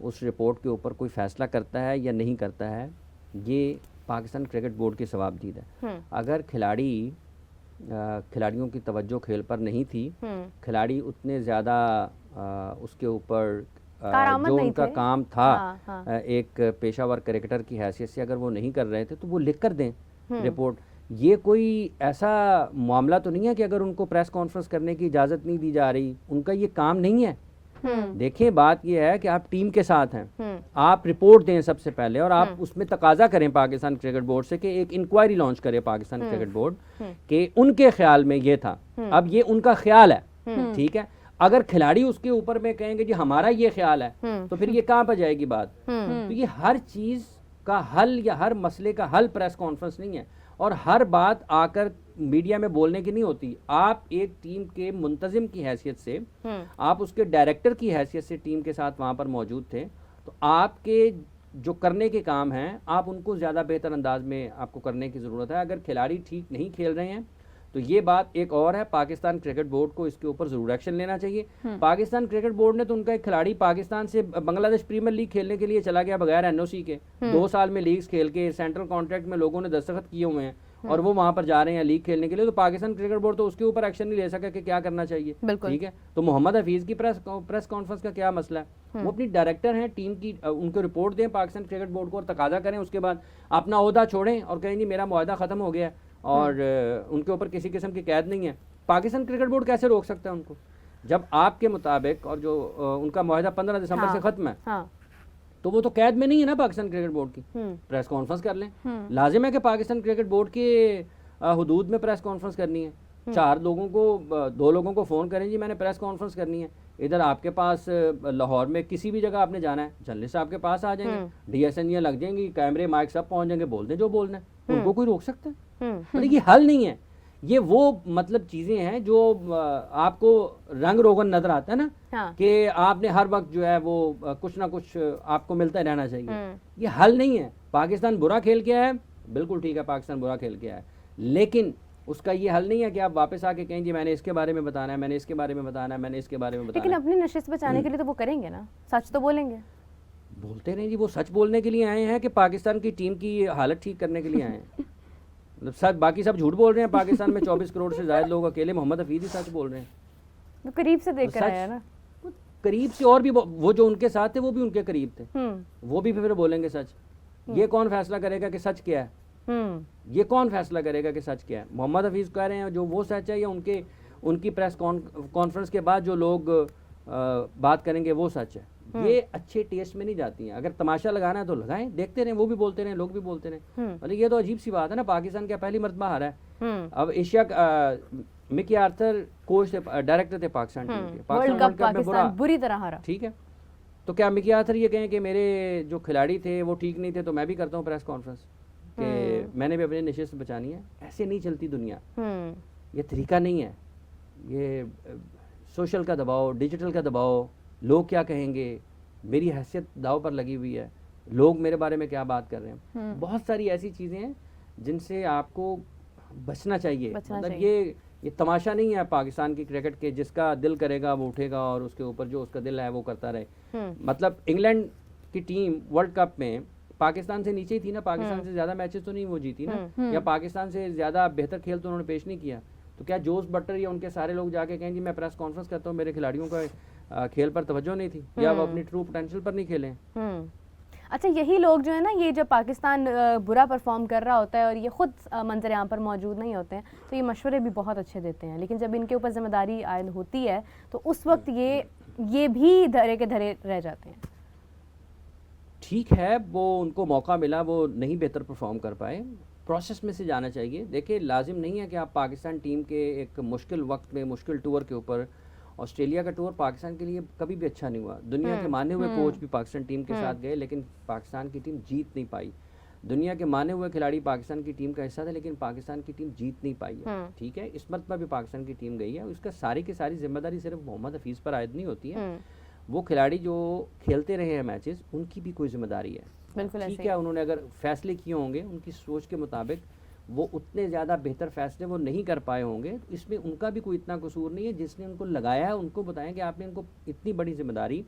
उस रिपोर्ट के ऊपर कोई फैसला करता है या नहीं करता है, ये पाकिस्तान क्रिकेट बोर्ड की सवाबदीद है। अगर खिलाड़ियों की तवज्जो खेल पर नहीं थी, खिलाड़ी उतने ज़्यादा उसके ऊपर जो उनका काम था एक पेशावर क्रिकेटर की हैसियत से अगर वो नहीं कर रहे थे तो वो लिख कर दें रिपोर्ट। ये कोई ऐसा मामला तो नहीं है कि अगर उनको प्रेस कॉन्फ्रेंस करने की इजाज़त नहीं दी जा रही, उनका ये काम नहीं है। देखिए बात यह है कि आप टीम के साथ हैं, आप रिपोर्ट दें सबसे पहले और आप उसमें तकाजा करें पाकिस्तान क्रिकेट बोर्ड से कि एक इंक्वायरी लॉन्च करे पाकिस्तान क्रिकेट बोर्ड कि उनके ख्याल में ये था। अब ये उनका ख्याल है, ठीक है। अगर खिलाड़ी उसके ऊपर में कहेंगे जी हमारा ये ख्याल है तो फिर ये कहाँ पर जाएगी बात। तो ये हर चीज़ का हल या हर मसले का हल प्रेस कॉन्फ्रेंस नहीं है और हर बात आकर मीडिया में बोलने की नहीं होती। आप एक टीम के मुंतजिम की हैसियत से, आप उसके डायरेक्टर की हैसियत से टीम के साथ वहाँ पर मौजूद थे, तो आपके जो करने के काम हैं आप उनको ज़्यादा बेहतर अंदाज में आपको करने की ज़रूरत है। अगर खिलाड़ी ठीक नहीं खेल रहे हैं तो ये बात एक और है, पाकिस्तान क्रिकेट बोर्ड को इसके ऊपर ज़रूर एक्शन लेना चाहिए। पाकिस्तान क्रिकेट बोर्ड ने तो उनका एक खिलाड़ी पाकिस्तान से बांग्लादेश प्रीमियर लीग खेलने के लिए चला गया बगैर एनओसी के, 2 साल में लीग्स खेल के सेंट्रल कॉन्ट्रैक्ट में लोगों ने दस्तखत किए हुए हैं और वो वहां पर जा रहे हैं लीग खेलने के लिए, तो पाकिस्तान क्रिकेट बोर्ड तो उसके ऊपर एक्शन नहीं ले सका कि क्या करना चाहिए, ठीक है। तो मोहम्मद हफीज की प्रेस कॉन्फ्रेंस का क्या मसला है? वो अपनी डायरेक्टर हैं टीम की, उनको रिपोर्ट दें पाकिस्तान क्रिकेट बोर्ड को और तकाजा करें, उसके बाद अपना ओहदा छोड़ें और कहें जी मेरा मुआहदा खत्म हो गया और उनके ऊपर किसी किस्म की कैद नहीं है। पाकिस्तान क्रिकेट बोर्ड कैसे रोक सकता है उनको जब आपके मुताबिक और जो उनका मुआहदा 15 दिसंबर से खत्म है, तो वो तो कैद में नहीं है ना पाकिस्तान क्रिकेट बोर्ड की। प्रेस कॉन्फ्रेंस कर लें, लाजिम है कि पाकिस्तान क्रिकेट बोर्ड के हुदूद में प्रेस कॉन्फ्रेंस करनी है। 2 लोगों को फ़ोन करें जी मैंने प्रेस कॉन्फ्रेंस करनी है। इधर आपके पास लाहौर में किसी भी जगह आपने जाना है, जर्नलिस्ट आपके पास आ जाएंगे, डीएसएन लग जाएंगी, कैमरे माइक सब पहुंच जाएंगे, बोल दें जो बोलना है, उनको कोई रोक सकता है? मतलब ये हल नहीं है। ये वो मतलब चीज़ें हैं जो आपको रंग रोगन नजर आता है ना, कि आपने हर वक्त जो है वो कुछ ना कुछ आपको मिलता रहना चाहिए। ये हल नहीं है। पाकिस्तान बुरा खेल के आया है, बिल्कुल ठीक है, पाकिस्तान बुरा खेल के आया है, लेकिन उसका ये हल नहीं है कि आप वापस आके कहें जी मैंने इसके बारे में बताना है, मैंने इसके बारे में बताना है, मैंने इसके बारे में बताना है। लेकिन अपनी नशिस्त बचाने के लिए तो वो करेंगे ना, सच तो बोलेंगे। बोलते रहे जी, वो सच बोलने के लिए आए हैं कि पाकिस्तान की टीम की हालत ठीक करने के लिए आए हैं? मतलब सब बाकी सब झूठ बोल रहे हैं। पाकिस्तान में 24 करोड़ से ज्यादा लोग, अकेले मोहम्मद हफीज ही सच बोल रहे हैं। तो करीब से देख कर आया ना, करीब से, और भी वो जो उनके साथ थे वो भी उनके करीब थे, वो भी फिर बोलेंगे सच। ये कौन फैसला करेगा कि सच क्या है? ये कौन फैसला करेगा कि सच क्या है? मोहम्मद हफीज कह रहे हैं जो वो सच है, या उनकी प्रेस कॉन्फ्रेंस के बाद जो लोग बात करेंगे वो सच है? ये अच्छे टेस्ट में नहीं जाती हैं। अगर तमाशा लगाना है तो लगाएं, देखते रहें, वो भी बोलते रहें, लोग भी बोलते रहें। मतलब ये तो अजीब सी बात है ना, पाकिस्तान क्या पहली मरतबा हारा है। अब एशिया मिकी आर्थर कोच थे, डायरेक्टर थे पाकिस्तान टीम के, वर्ल्ड कप में बुरी तरह हारा, ठीक है। तो क्या मिकी आर्थर ये कहें कि मेरे जो खिलाड़ी थे वो ठीक नहीं थे तो मैं भी करता हूँ प्रेस कॉन्फ्रेंस कि मैंने भी अपनी नशिस्त बचानी है? ऐसे नहीं चलती दुनिया, ये तरीका नहीं है। ये सोशल का दबाव, डिजिटल का दबाव, लोग क्या कहेंगे, मेरी हैसियत दाव पर लगी हुई है, लोग मेरे बारे में क्या बात कर रहे हैं, बहुत सारी ऐसी चीज़ें हैं जिनसे आपको बचना चाहिए। मतलब ये ये तमाशा नहीं है पाकिस्तान की क्रिकेट के जिसका दिल करेगा वो उठेगा और उसके ऊपर जो उसका दिल है वो करता रहे। मतलब इंग्लैंड की टीम वर्ल्ड कप में पाकिस्तान से नीचे ही थी ना, पाकिस्तान से ज्यादा मैचेस तो नहीं वो जीती ना, या पाकिस्तान से ज्यादा बेहतर खेल तो उन्होंने पेश नहीं किया। तो क्या जोस बट्टर या उनके सारे लोग जाके कहें जी मैं प्रेस कॉन्फ्रेंस करता हूँ, मेरे खिलाड़ियों का खेल पर तवज्जो नहीं थी या वो अपनी ट्रू पोटेंशियल पर नहीं खेले। अच्छा, यही लोग जो है ना, ये जब पाकिस्तान बुरा परफॉर्म कर रहा होता है और ये खुद मंजर आम पर मौजूद नहीं होते हैं तो ये मशवरे भी बहुत अच्छे देते हैं, लेकिन जब इनके ऊपर जिम्मेदारी आयद होती है तो उस वक्त ये भी धरे के धरे रह जाते हैं। ठीक है, वो उनको मौका मिला, वो नहीं बेहतर परफॉर्म कर पाए, प्रोसेस में से जाना चाहिए। देखिए लाजिम नहीं है कि आप पाकिस्तान टीम के एक मुश्किल वक्त में, मुश्किल टूर के ऊपर, ऑस्ट्रेलिया का टूर पाकिस्तान के लिए कभी भी अच्छा नहीं हुआ, दुनिया के माने हुए कोच भी पाकिस्तान टीम के साथ गए लेकिन पाकिस्तान की टीम जीत नहीं पाई। दुनिया के माने हुए खिलाड़ी पाकिस्तान की टीम का हिस्सा थे लेकिन पाकिस्तान की टीम जीत नहीं पाई है। ठीक है, इस मरतबा भी पाकिस्तान की टीम गई है, उसका सारी की सारी जिम्मेदारी सिर्फ मोहम्मद हफीज़ पर आयद नहीं होती है, वो खिलाड़ी जो खेलते रहे हैं मैचेस उनकी भी कोई जिम्मेदारी है। बिल्कुल ठीक है, उन्होंने अगर फैसले किए होंगे उनकी सोच के मुताबिक वो उतने ज़्यादा बेहतर फैसले वो नहीं कर पाए होंगे, तो इसमें उनका भी कोई इतना कसूर नहीं है। जिसने उनको लगाया है उनको बताएं कि आपने इनको इतनी बड़ी जिम्मेदारी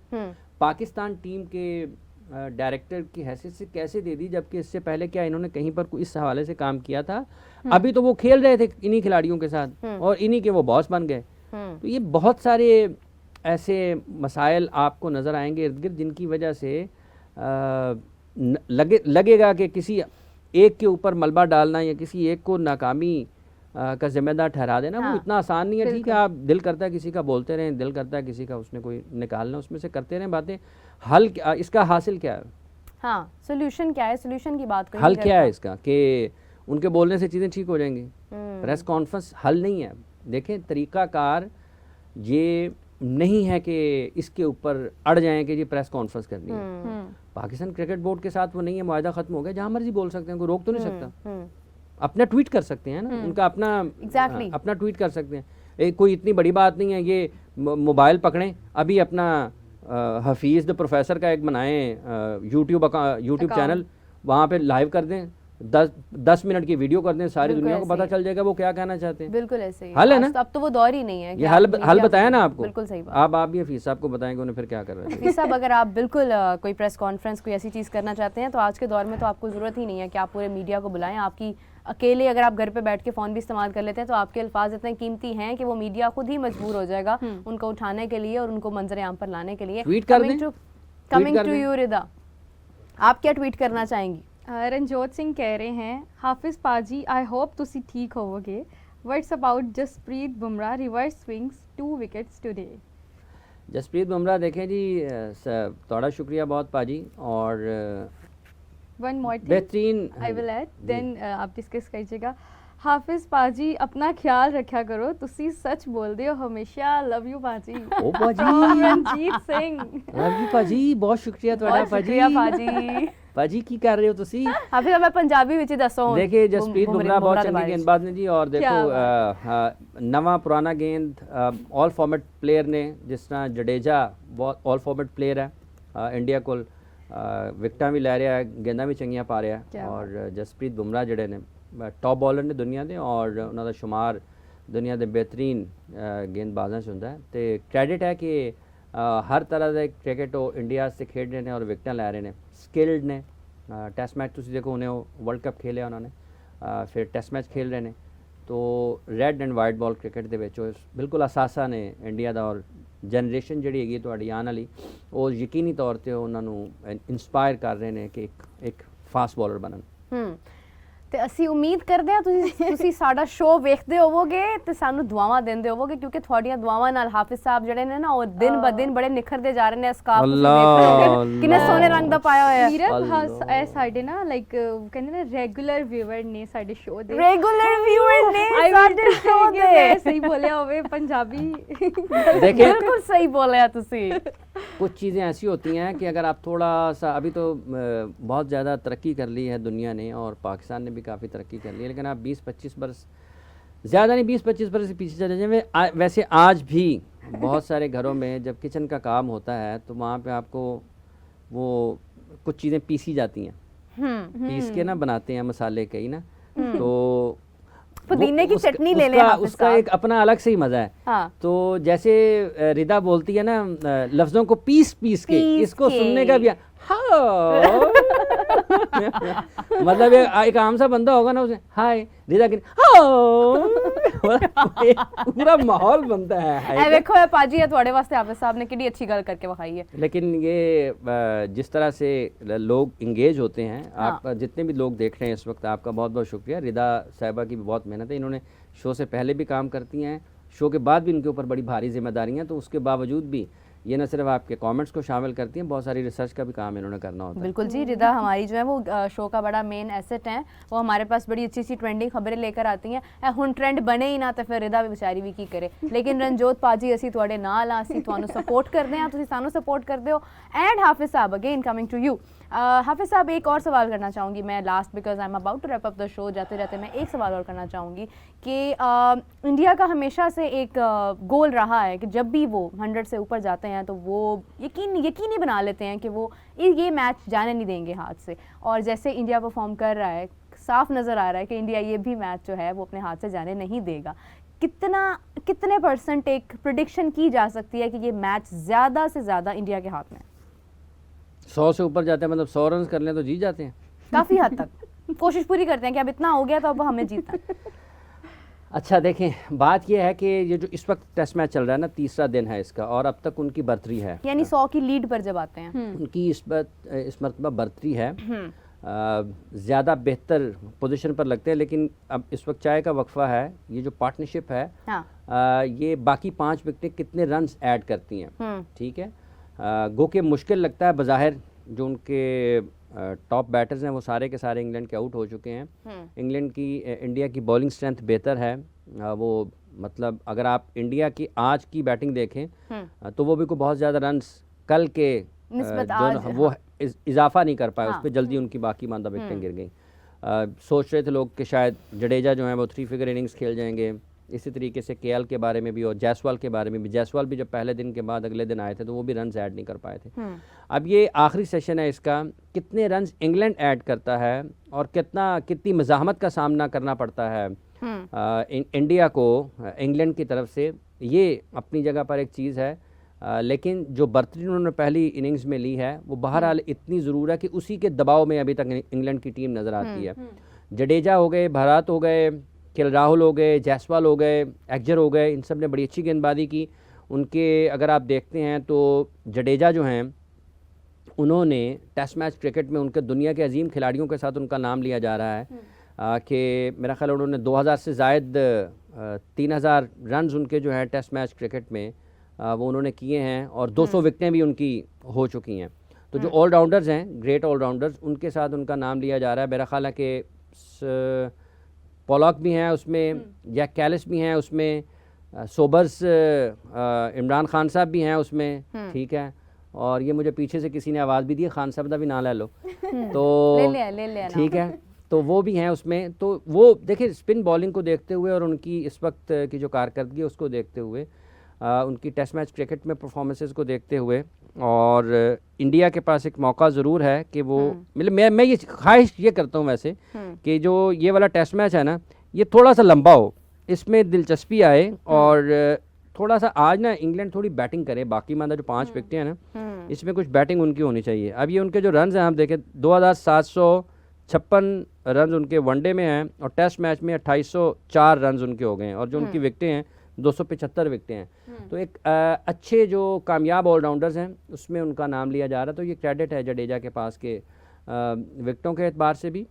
पाकिस्तान टीम के डायरेक्टर की हैसियत से कैसे दे दी, जबकि इससे पहले क्या इन्होंने कहीं पर कोई इस हवाले से काम किया था? अभी तो वो खेल रहे थे इन्हीं खिलाड़ियों के साथ और इन्हीं के वो बॉस बन गए। तो ये बहुत सारे ऐसे मसाइल आपको नज़र आएंगे इर्द गिर्द जिनकी वजह से लगेगा कि किसी एक के ऊपर मलबा डालना या किसी एक को नाकामी का जिम्मेदार ठहरा देना वो इतना आसान नहीं है। ठीक है, आप दिल करता है किसी का बोलते रहें, दिल करता है किसी का उसने कोई निकालना उसमें से करते रहें बातें। हल इसका हासिल क्या है? हाँ, सोल्यूशन क्या है? सोल्यूशन की बात हल क्या है इसका कि उनके बोलने से चीज़ें ठीक हो जाएंगी? प्रेस कॉन्फ्रेंस हल नहीं है। देखें, तरीक़ाकार ये नहीं है कि इसके ऊपर अड़ जाएं कि जी प्रेस कॉन्फ्रेंस करनी है। पाकिस्तान क्रिकेट बोर्ड के साथ वो नहीं है, मुआहदा खत्म हो गया, जहाँ मर्जी बोल सकते हैं, कोई रोक तो नहीं सकता। अपना ट्वीट कर सकते हैं ना, उनका अपना अपना ट्वीट कर सकते हैं। कोई इतनी बड़ी बात नहीं है। ये मोबाइल पकड़ें, अभी अपना हफीज़ द प्रोफेसर का एक बनाएं यूट्यूब चैनल, वहाँ पे लाइव कर दें, 10 मिनट की वीडियो कर दें, सारी दुनिया को पता चल जाएगा वो क्या कहना चाहते हैं। बिल्कुल ऐसे ही हल है ना? अब तो वो दौर ही नहीं है। ये हल बताया ना आपको। बिल्कुल सही बात। आप भी हफीज़ साहब को बताएंगे उन्हें फिर क्या कर रहे हैं। हफीज़ साहब, अगर आप बिल्कुल कोई प्रेस कॉन्फ्रेंस कोई ऐसी चीज़ करना चाहते हैं तो आज के दौर में तो आपको ज़रूरत ही नहीं है कि आप पूरे मीडिया को बुलाएं। आपकी अकेले अगर आप घर पे बैठ के फ़ोन भी इस्तेमाल कर लेते हैं तो आपके अल्फाज इतने कीमती हैं कि वो मीडिया खुद ही मजबूर हो जाएगा उनको उठाने के लिए और उनको मंजर आम पर लाने के लिए। कमिंग टू यू रिदा, आप क्या ट्वीट करना चाहेंगी? रंजोत सिंह कह रहे हैं, हाफिज़ पाजी आई होप तुसी ठीक होवोगे, what's about Jasprit Bumrah reverse swings 2 wickets today. Jasprit Bumrah देखें जी, थोड़ा शुक्रिया बहुत पाजी। और वन मोर थिंग बेहतरीन आई विल ऐड, देन आप डिस्कस कीजिएगा। हाफिज़ पाजी अपना ख्याल रखा करो, तुसी सच बोल दे हो हमेशा, लव यू पाजी। ओ पाजी, रंजीत सिंह, लव यू पाजी, बहुत शुक्रिया ਤੁਹਾਡਾ पाजी। पाजी की कर रहे हो तुसी? हाफिज़, मैं पंजाबी विच दसो। देखिए जसप्रीत बुमराह बहुत चंगी गेंदबाज ने जी, और देखो नवा पुराना गेंद ऑल फॉर्मेट प्लेयर ने, जिस तरह जडेजा ऑल फॉर्मेट प्लेयर है इंडिया को, विकटा भी लै रहा है, गेंदा भी चंगियां पा रहा है, और जसप्रीत बुमराह जड़े ने टॉप बॉलर ने दुनिया दे और उन्होंने शुमार दुनिया के बेहतरीन गेंदबाजों से होंगे। तो क्रेडिट है कि हर तरह के क्रिकेट वो इंडिया से खेड रहे हैं और विकटा लै रहे हैं, स्किल्ड ने। टेस्ट मैच तुम देखो उन्हें वर्ल्ड कप खेलिया उन्होंने, फिर टेस्ट मैच खेल रहे हैं, तो red and white ball cricket के बिल्कुल असासा ने इंडिया का। और जनरेशन जी हैगी तुहाडी आने वाली, वो यकीनी तौर पर उन्होंने इंस्पायर कर रहे हैं कि एक फास्ट बॉलर बनन। ਤੇ ਅਸੀਂ ਉਮੀਦ ਕਰਦੇ ਹਾਂ ਤੁਸੀਂ ਸਾਡਾ ਸ਼ੋਅ ਵੇਖਦੇ ਹੋਵੋਗੇ ਤੇ ਸਾਨੂੰ ਦੁਆਵਾਂ ਦਿੰਦੇ ਹੋਵੋਗੇ, ਕਿਉਂਕਿ ਤੁਹਾਡੀਆਂ ਦੁਆਵਾਂ ਨਾਲ ਹਾਫਿਜ਼ ਸਾਹਿਬ ਜਿਹੜੇ ਨੇ ਨਾ ਉਹ ਦਿਨ ਬ ਦਿਨ ਬੜੇ ਨਿਖਰਦੇ ਜਾ ਰਹੇ ਨੇ। ਸਕਾਰਫ ਤੁਸੀਂ ਵੇਖਦੇ ਹੋਵੋਗੇ ਕਿੰਨੇ ਸੋਹਣੇ ਰੰਗ ਦਾ ਪਾਇਆ ਹੋਇਆ ਹੈ। ਨੀਰਵ ਇਹ ਸਾਡੇ ਨਾ ਲਾਈਕ ਕਹਿੰਦੇ ਨੇ ਰੈਗੂਲਰ ਵੀਵਰ ਨੇ ਸਾਡੇ ਸ਼ੋਅ ਦੇ, ਰੈਗੂਲਰ ਵੀਵਰ ਨੇ ਸਾਡੇ ਸ਼ੋਅ ਦੇ। ਸਹੀ ਬੋਲਿਆ ਹੋਵੇ ਪੰਜਾਬੀ, देखिए बिल्कुल सही बोला तुसी। कुछ चीज़ें ऐसी होती हैं कि अगर आप थोड़ा सा, अभी तो बहुत ज़्यादा तरक्की कर ली है दुनिया ने और पाकिस्तान ने भी काफ़ी तरक्की कर ली है, लेकिन आप 20-25 बरस, ज़्यादा नहीं 20-25 बरस से पीछे चले जाएं। वैसे आज भी बहुत सारे घरों में जब किचन का काम होता है तो वहाँ पे आपको वो कुछ चीज़ें पीसी जाती हैं, पीस के ना बनाते हैं मसाले कई ना, तो पुदीने की उसका- चटनी ले ले उसका- हाफिज उसका साहब। एक अपना अलग से ही मजा है। हाँ। तो जैसे रिदा बोलती है ना लफ्जों को पीस पीस के, पीस इसको के। सुनने का भी हाँ मतलब एक आम सा बंदा होगा ना, उसे हाय रिदा की पूरा माहौल बनता है हाय ए का। देखो ये पाजी है थोड़े वास्ते हाफिज साहब ने कितनी अच्छी गल करके बखाई है। लेकिन ये जिस तरह से लोग इंगेज होते हैं, हाँ। आप जितने भी लोग देख रहे हैं इस वक्त, आपका बहुत बहुत शुक्रिया। रिदा साहिबा की भी बहुत मेहनत है, इन्होंने शो से पहले भी काम करती हैं, शो के बाद भी उनके ऊपर बड़ी भारी जिम्मेदारियां, तो उसके बावजूद भी ये न सिर्फ आपके कमेंट्स को शामिल करती हैं, बहुत सारी रिसर्च का भी काम इन्होंने करना होता है। बिल्कुल जी, रिदा हमारी जो है वो शो का बड़ा मेन एसेट है। वो हमारे पास बड़ी अच्छी सी ट्रेंडिंग खबरें लेकर आती हैं। हुन ट्रेंड बने ही ना तो फिर रिदा भी बेचारी भी की करे। लेकिन रणजोत पाजी असी तुहाडे नाल आ, असी तुहानू सपोर्ट करते हैं, तुसी सानू सपोर्ट करते हो। एंड हाफिज साहब again coming to you. Hafiz साहब एक और सवाल करना चाहूँगी मैं last, because I am about to wrap up the show. जाते जाते मैं एक सवाल और करना चाहूँगी कि इंडिया का हमेशा से एक गोल रहा है कि जब भी वो 100 से ऊपर जाते हैं तो वो यकीनी बना लेते हैं कि वो ये मैच जाने नहीं देंगे हाथ से। और जैसे इंडिया परफॉर्म कर रहा है, साफ नज़र आ रहा है कि इंडिया ये भी मैच जो है वो अपने हाथ से जाने नहीं देगा। कितने % एक प्रिडिक्शन की जा सकती है कि ये मैच ज़्यादा से ज़्यादा इंडिया के हाथ में? 100 से ऊपर जाते हैं, मतलब 100 रन कर लें तो जीत जाते हैं। काफ़ी हद तक कोशिश पूरी करते हैं कि अब इतना हो गया तो अब हमें जीतना है। अच्छा देखें, बात यह है कि ये जो इस वक्त टेस्ट मैच चल रहा है ना, तीसरा दिन है इसका, और अब तक उनकी बर्तरी है, यानी 100 की लीड पर जब आते हैं। उनकी इस मरतबा बर्तरी है। ज़्यादा बेहतर पोजीशन पर लगते हैं, लेकिन अब इस वक्त चाय का वक्फा है, ये जो पार्टनरशिप है हाँ। ये बाकी 5 विकेटें कितने रन्स ऐड करती हैं, ठीक है। गो के मुश्किल लगता है बज़ाहिर, जो उनके टॉप बैटर्स हैं वो सारे के सारे इंग्लैंड के आउट हो चुके हैं। इंडिया की बॉलिंग स्ट्रेंथ बेहतर है। वो मतलब अगर आप इंडिया की आज की बैटिंग देखें तो वो भी कोई बहुत ज़्यादा रन्स कल के निस्बत जो आज, वो हाँ। इजाफा नहीं कर पाए, हाँ। उस पर जल्दी उनकी बाकी मानदा विकेटें गिर गई। सोच रहे थे लोग कि शायद जडेजा जो है वो 3 फिगर इनिंग्स खेल जाएंगे। इसी तरीके से केएल के बारे में भी और जायसवाल के बारे में भी। जायसवाल भी जब पहले दिन के बाद अगले दिन आए थे तो वो भी रन्स ऐड नहीं कर पाए थे। अब ये आखिरी सेशन है इसका, कितने रन्स इंग्लैंड ऐड करता है और कितनी मज़ाहमत का सामना करना पड़ता है इंडिया को इंग्लैंड की तरफ से, ये अपनी जगह पर एक चीज़ है। लेकिन जो बर्तरी उन्होंने पहली इनिंग्स में ली है वो बहरहाल इतनी ज़रूर है कि उसी के दबाव में अभी तक इंग्लैंड की टीम नज़र आती है। जडेजा हो गए, भारत हो गए, केएल राहुल हो गए, जायसवाल हो गए, एक्जर हो गए, इन सब ने बड़ी अच्छी गेंदबाजी की। उनके अगर आप देखते हैं तो जडेजा जो हैं उन्होंने टेस्ट मैच क्रिकेट में उनके दुनिया के अजीम खिलाड़ियों के साथ उनका नाम लिया जा रहा है कि मेरा ख्याल उन्होंने 2000 से ज़ायद 3000 रन्स उनके जो हैं टेस्ट मैच क्रिकेट में वो उन्होंने किए हैं, और 200 विकेटें भी उनकी हो चुकी हैं। तो जो ऑलराउंडर्स हैं, ग्रेट ऑलराउंडर्स, उनके साथ उनका नाम लिया जा रहा है। मेरा ख्याल है कि पॉलॉक भी हैं उसमें, जैक कैलिस भी हैं उसमें, सोबर्स इमरान खान साहब भी हैं उसमें, ठीक है। और ये मुझे पीछे से किसी ने आवाज़ भी दी, खान साहब का भी नाम ले लो तो ले लिया ठीक है, तो वो भी हैं उसमें। तो वो देखिए स्पिन बॉलिंग को देखते हुए और उनकी इस वक्त की जो कारकर्दगी है उसको देखते हुए, उनकी टेस्ट मैच क्रिकेट में परफॉर्मेंसेस को देखते हुए, और इंडिया के पास एक मौका ज़रूर है कि वो मतलब मैं ये ख्वाहिश ये करता हूँ वैसे कि जो ये वाला टेस्ट मैच है ना, ये थोड़ा सा लंबा हो, इसमें दिलचस्पी आए, और थोड़ा सा आज ना इंग्लैंड थोड़ी बैटिंग करे। बाकी माना जो 5 विकेटें हैं ना, इसमें कुछ बैटिंग उनकी होनी चाहिए। अब ये उनके जो रन्स हैं, हम देखें 2756 रन्स उनके वनडे में हैं, और टेस्ट मैच में 2804 रन्स उनके हो गए हैं, और जो उनकी विकेटें हैं 275 विकेटें हैं। तो एक अच्छे जो कामयाब ऑलराउंडर्स हैं उसमें उनका नाम लिया जा रहा है। तो ये क्रेडिट है जडेजा के पास के विकेटों के एतबार से भी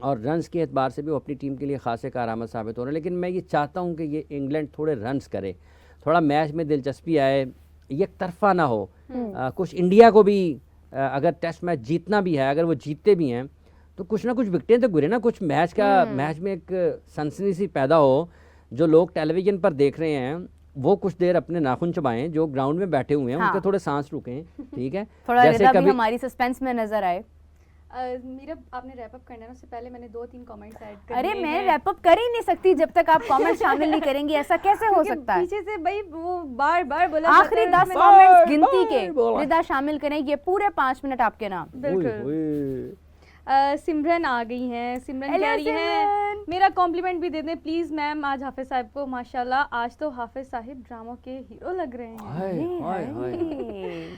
और रन्स के एतबार से भी वो अपनी टीम के लिए खासे कारआमद साबित हो रहे हैं। लेकिन मैं ये चाहता हूँ कि ये इंग्लैंड थोड़े रन्स करे, थोड़ा मैच में दिलचस्पी आए, एक तरफा ना हो। कुछ इंडिया को भी अगर टेस्ट मैच जीतना भी है, अगर वो जीतते भी हैं तो कुछ ना कुछ विकेटें तो गिरे ना, कुछ मैच में एक सनसनी सी पैदा हो। जो लोग टेलीविज़न पर देख रहे हैं वो कुछ देर अपने नाखून चबाएं, जो ग्राउंड में बैठे हुए हैं उनके थोड़े सांस रुकें, ठीक है। थोड़ा रिदा भी हमारी सस्पेंस में नजर आए। मीरा, आपने रैप अप करना है, उससे पहले मैंने 2-3 कमेंट्स ऐड करने अरे मैं रैप अप कर ही नहीं सकती जब तक आप कमेंट शामिल नहीं करेंगे, ऐसा कैसे हो सकता है? पीछे से भाई वो बार बोला आखिरी 10 कमेंट्स गिनती के रिदा शामिल करें, ये पूरे 5 मिनट आपके नाम। बिल्कुल। सिमरन आ गई हैं। सिमरन Hello, कह रही हैं सिमरन। मेरा कॉम्प्लीमेंट भी दे दें प्लीज़ मैम आज हाफिज़ साहब को। माशाल्लाह आज तो हाफिज़ साहिब ड्रामों के हीरो लग रहे हैं। Hi hi hi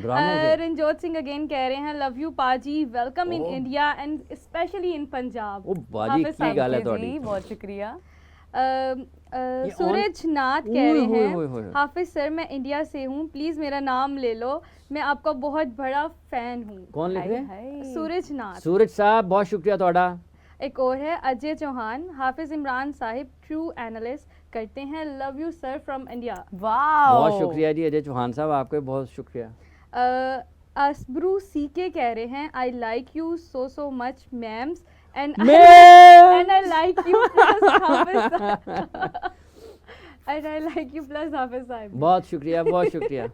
drama Ranjot Singh again कह रहे हैं लव यू पाजी, welcome in oh. India and specially in Punjab. ओ बाजी हाफिज़ की साहब गल है जी, ਤੁਹਾਡੀ बहुत शुक्रिया। सूरज नाथ कह ओए रहे होए हैं होए होए। हाफिज़ सर मैं इंडिया से हूँ, प्लीज़ मेरा नाम ले लो, मैं आपका बहुत बड़ा फ़ैन हूँ। कौन लिख रहे हैं हाय। सूरज नाथ। सूरज साहब बहुत शुक्रिया ਤੁਹਾਡਾ। एक और है अजय चौहान, हाफिज़ इमरान साहिब ट्रू एनालिस्ट करते हैं, love you sir from India. Wow, बहुत शुक्रिया जी अजय चौहान साहब, आपके बहुत शुक्रिया। असब्रू सीके कह रहे हैं I like you so much ma'ams and ma'am I like you plus Hafiz and I like you plus Hafiz sahab. बहुत शुक्रिया बहुत शुक्रिया।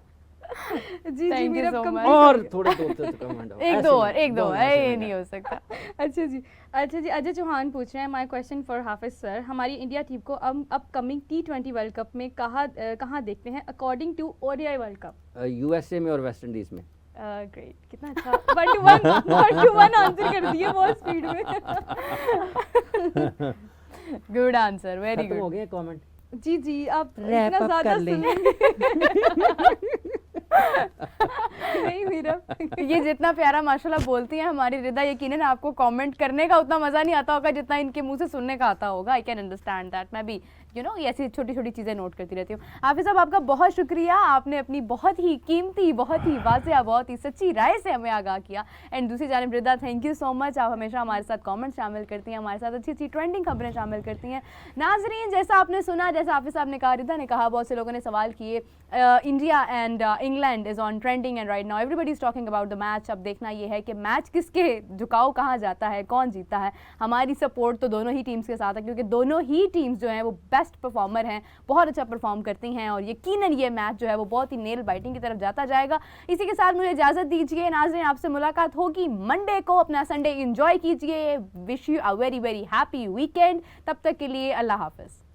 जी Thank you मेरा so complete much। हो और गया। थोड़े दो कमेंट एक दो और, एक दो और, ये नहीं हो सकता। अच्छा जी अजय चौहान पूछ रहे हैं my question for Hafiz sir, हमारी इंडिया टीम को अपकमिंग T20 वर्ल्ड कप में कहाँ देखते हैं according to ODI world cup? USA में और वेस्ट इंडीज में। ग्रेट, कितना अच्छा 1-1 आंसर कर दिए बहुत स्पीड में। गुड आंसर, वेरी खत्म हो गुड। गए कमेंट। जी आप Wrap इतना up ज्यादा कर लें। सुनेंगे नहीं मेरा ये जितना प्यारा माशाल्लाह बोलती हैं हमारी रिदा, यकीनन आपको कमेंट करने का उतना मज़ा नहीं आता होगा जितना इनके मुंह से सुनने का आता होगा। I can understand that. मैं भी ये ऐसी छोटी छोटी चीज़ें नोट करती रहती हूँ। हाफिज़ साहब आपका बहुत शुक्रिया, आपने अपनी बहुत ही कीमती, बहुत ही वाज़ेह, बहुत ही सच्ची राय से हमें आगाह किया। एंड दूसरी जानिब रिदा, थैंक यू सो मच, आप हमेशा हमारे साथ कमेंट शामिल करती हैं, हमारे साथ अच्छी अच्छी ट्रेंडिंग खबरें शामिल करती हैं। नाजरीन जैसा आपने सुना, जैसा हाफिज़ साहब ने कहा, रिदा ने कहा, बहुत से लोगों ने सवाल किए, India and England is on trending and right now everybody is talking about the match. अब देखना ये है कि मैच किसके झुकाव कहाँ जाता है, कौन जीतता है। हमारी सपोर्ट तो दोनों ही टीम्स के साथ है क्योंकि दोनों ही टीम्स जो हैं वो बेस्ट परफॉर्मर हैं, बहुत अच्छा परफॉर्म करती हैं और यकीनन ये मैच जो है वो बहुत ही नेल बाइटिंग की तरफ जाता जाएगा। इसी के साथ मुझे इजाज़त दीजिए। नाज़रीन आपसे मुलाकात होगी मंडे को, अपना संडे एंजॉय कीजिए। Wish you a very very happy weekend. तब तक के लिए अल्लाह हाफ़िज़।